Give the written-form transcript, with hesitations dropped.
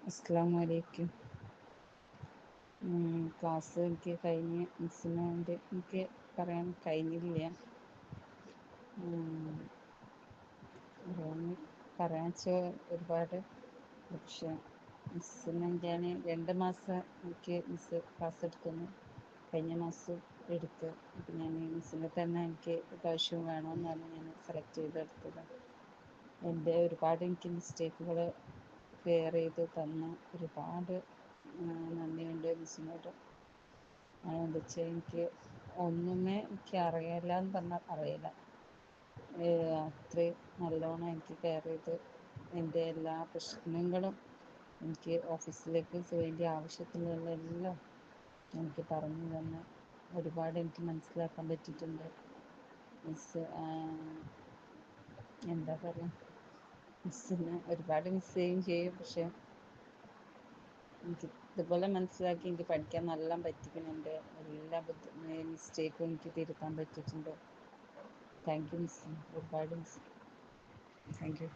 അസ്സലാമു അലൈക്കും. ക്ലാസ് എനിക്ക് കഴിഞ്ഞ് മിസ്സിനോട് എനിക്ക് പറയാൻ കഴിഞ്ഞില്ല. ഓരോന്ന് പറയാൻ വെച്ചാൽ ഒരുപാട്, പക്ഷെ മിസ്സിന് ഞാൻ 2 മാസം എനിക്ക് മിസ്സ് ക്ലാസ് എടുക്കുന്നു. കഴിഞ്ഞ മാസം എടുത്ത് അപ്പം ഞാൻ മിസ്സിനെ തന്നെ എനിക്ക് പ്രാവശ്യം വേണമെന്നാണ് ഞാൻ സെലക്ട് ചെയ്തെടുത്തത്. എൻ്റെ ഒരുപാട് എനിക്ക് മിസ്റ്റേക്കുകൾ ക്ലിയർ ചെയ്ത് തന്ന ഒരുപാട് നന്ദിയുണ്ട് മിസ്സിനോട്. എന്താ വെച്ചാൽ എനിക്ക് ഒന്നുമേ എനിക്ക് അറിയില്ല എന്ന് പറഞ്ഞാൽ അറിയില്ല, അത്രയും നല്ലോണം എനിക്ക് കെയർ ചെയ്ത് എൻ്റെ എല്ലാ പ്രശ്നങ്ങളും എനിക്ക് ഓഫീസിലേക്ക് വേണ്ടി ആവശ്യത്തിനുള്ള എല്ലാം എനിക്ക് പറഞ്ഞു തന്ന് ഒരുപാട് എനിക്ക് മനസ്സിലാക്കാൻ പറ്റിയിട്ടുണ്ട്. മിസ്സ് എന്താ പറയുക, മിസ്സിനെ ഒരുപാട് മിസ് ചെയ്യുകയും ചെയ്യും. പക്ഷെ എനിക്ക് ഇതുപോലെ മനസ്സിലാക്കി എനിക്ക് പഠിക്കാൻ നല്ല പറ്റിക്കുന്നുണ്ട്. എല്ലാ മിസ്റ്റേക്കും എനിക്ക് തിരുത്താൻ പറ്റിയിട്ടുണ്ട്. താങ്ക് യു മിസ്, ഒരുപാട് മിസ്. Thank you.